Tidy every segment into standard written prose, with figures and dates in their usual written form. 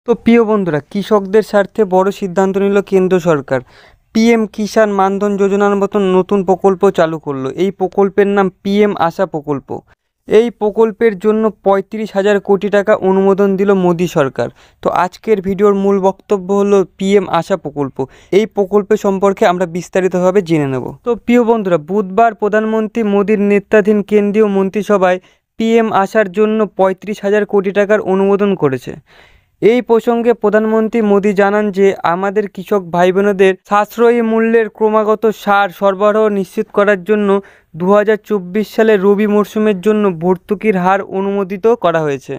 তো প্রিয় বন্ধুরা, কৃষকদের স্বার্থে বড় সিদ্ধান্ত নিল কেন্দ্র সরকার। পিএম কিষাণ মানধন যোজনার মতন নতুন প্রকল্প চালু করলো। এই প্রকল্পের নাম পিএম আশা প্রকল্প। এই প্রকল্পের জন্য 35,000 কোটি টাকা অনুমোদন দিল মোদী সরকার। তো আজকের ভিডিওর মূল বক্তব্য হলো পিএম আশা প্রকল্প। এই প্রকল্পের সম্পর্কে আমরা বিস্তারিতভাবে জেনে নেব। তো প্রিয় বন্ধুরা, বুধবার প্রধানমন্ত্রী মোদীর নেতৃত্বাধীন কেন্দ্রীয় মন্ত্রিসভায় পিএম আশার জন্য 35,000 কোটি টাকার অনুমোদন করেছে। এই প্রসঙ্গে প্রধানমন্ত্রী মোদী জানান যে আমাদের কৃষক ভাই বোনেদের সাশ্রয়ী মূল্যের ক্রমাগত সার সরবরাহ নিশ্চিত করার জন্য 2024 সালে রবি মরশুমের জন্য ভর্তুকির হার অনুমোদিত করা হয়েছে।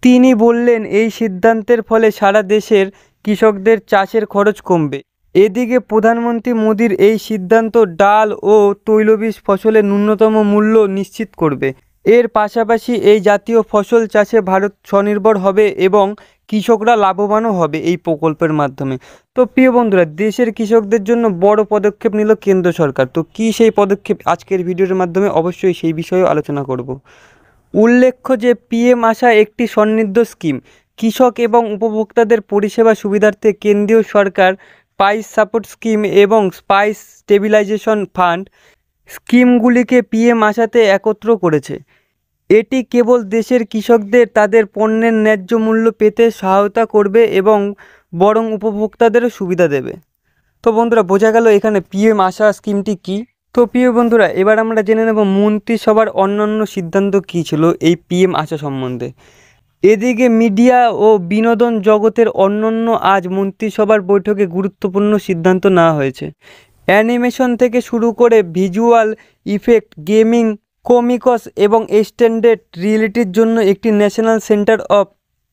তিনি বললেন, এই সিদ্ধান্তের ফলে সারা দেশের কৃষকদের চাষের খরচ কমবে। এদিকে প্রধানমন্ত্রী মোদীর এই সিদ্ধান্ত ডাল ও তৈলবীজ ফসলের ন্যূনতম মূল্য নিশ্চিত করবে। এর পাশাপাশি এই জাতীয় ফসল চাষে ভারত স্বনির্ভর হবে এবং কৃষকরা লাভবানও হবে এই প্রকল্পের মাধ্যমে। তো প্রিয় বন্ধুরা, দেশের কৃষকদের জন্য বড় পদক্ষেপ নিল কেন্দ্র সরকার। তো কী সেই পদক্ষেপ, আজকের ভিডিওর মাধ্যমে অবশ্যই সেই বিষয়েও আলোচনা করব। উল্লেখ্য যে পিএম আশা একটি সমৃদ্ধ স্কিম। কৃষক এবং উপভোক্তাদের পরিষেবা সুবিধার্থে কেন্দ্রীয় সরকার প্রাইস সাপোর্ট স্কিম এবং স্পাইস স্টেবিলাইজেশন ফান্ড স্কিমগুলিকে পিএম আশাতে একত্র করেছে। এটি কেবল দেশের কৃষকদের তাদের পণ্যের ন্যায্য মূল্য পেতে সহায়তা করবে এবং বরং উপভোক্তাদেরও সুবিধা দেবে। তো বন্ধুরা, বোঝা গেল এখানে পিএম আশা স্কিমটি কী। তো প্রিয় বন্ধুরা, এবার আমরা জেনে নেব মন্ত্রিসভার অন্যান্য সিদ্ধান্ত কী ছিল এই পিএম আশা সম্বন্ধে। এদিকে মিডিয়া ও বিনোদন জগতের অন্যান্য আজ মন্ত্রিসভার বৈঠকে গুরুত্বপূর্ণ সিদ্ধান্ত নেওয়া হয়েছে। অ্যানিমেশন থেকে শুরু করে ভিজুয়াল ইফেক্ট, গেমিং, কমিকস এবং এক্সটেন্ডেড রিয়েলিটির জন্য একটি ন্যাশনাল সেন্টার অফ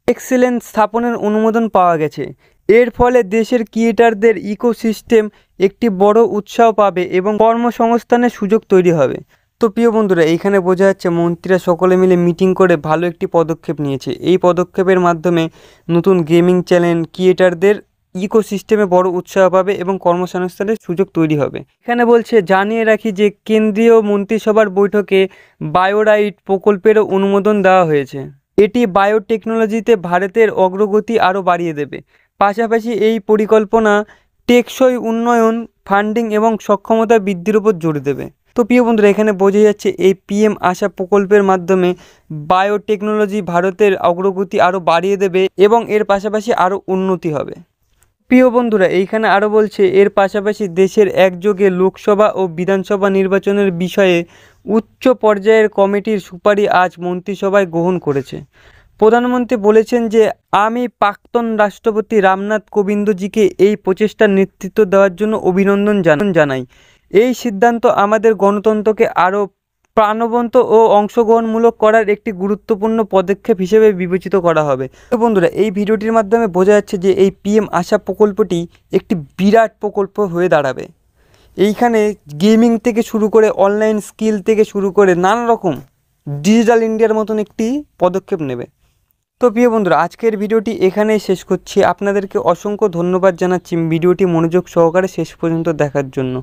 এক্সেলেন্স স্থাপনের অনুমোদন পাওয়া গেছে। এর ফলে দেশের ক্রিয়েটারদের ইকোসিস্টেম একটি বড় উৎসাহ পাবে এবং কর্মসংস্থানের সুযোগ তৈরি হবে। তো প্রিয় বন্ধুরা, এইখানে বোঝা যাচ্ছে মন্ত্রীরা সকলে মিলে মিটিং করে ভালো একটি পদক্ষেপ নিয়েছে। এই পদক্ষেপের মাধ্যমে নতুন গেমিং চ্যানেল ক্রিয়েটারদের ইকোসিস্টেমে বড় উৎসাহ পাবে এবং কর্মসংস্থানের সুযোগ তৈরি হবে। এখানে বলছে, জানিয়ে রাখি যে কেন্দ্রীয় মন্ত্রিসভার বৈঠকে বায়োরাইট প্রকল্পেরও অনুমোদন দেওয়া হয়েছে। এটি বায়োটেকনোলজিতে ভারতের অগ্রগতি আরও বাড়িয়ে দেবে। পাশাপাশি এই পরিকল্পনা টেকসই উন্নয়ন, ফান্ডিং এবং সক্ষমতা বৃদ্ধির উপর জোর দেবে। তো প্রিয় বন্ধুরা, এখানে বোঝা যাচ্ছে এই পিএম আশা প্রকল্পের মাধ্যমে বায়োটেকনোলজি ভারতের অগ্রগতি আরও বাড়িয়ে দেবে এবং এর পাশাপাশি আরও উন্নতি হবে। প্রিয় বন্ধুরা, এইখানে আরও বলছে, এর পাশাপাশি দেশের একযোগে লোকসভা ও বিধানসভা নির্বাচনের বিষয়ে উচ্চ পর্যায়ের কমিটির সুপারিশ আজ মন্ত্রিসভায় গ্রহণ করেছে। প্রধানমন্ত্রী বলেছেন যে আমি প্রাক্তন রাষ্ট্রপতি রামনাথ কোবিন্দজিকে এই প্রচেষ্টার নেতৃত্ব দেওয়ার জন্য অভিনন্দন জানাই। এই সিদ্ধান্ত আমাদের গণতন্ত্রকে আরও প্রাণবন্ত ও অংশগ্রহণমূলক করার একটি গুরুত্বপূর্ণ পদক্ষেপ হিসেবে বিবেচিত করা হবে। তো বন্ধুরা, এই ভিডিওটির মাধ্যমে বোঝা যাচ্ছে যে এই পিএম আশা প্রকল্পটি একটি বিরাট প্রকল্প হয়ে দাঁড়াবে। এইখানে গেমিং থেকে শুরু করে অনলাইন স্কিল থেকে শুরু করে নানা রকম ডিজিটাল ইন্ডিয়ার মতন একটি পদক্ষেপ নেবে। তো প্রিয় বন্ধুরা, আজকের ভিডিওটি এখানেই শেষ করছি। আপনাদেরকে অসংখ্য ধন্যবাদ জানাচ্ছি ভিডিওটি মনোযোগ সহকারে শেষ পর্যন্ত দেখার জন্য।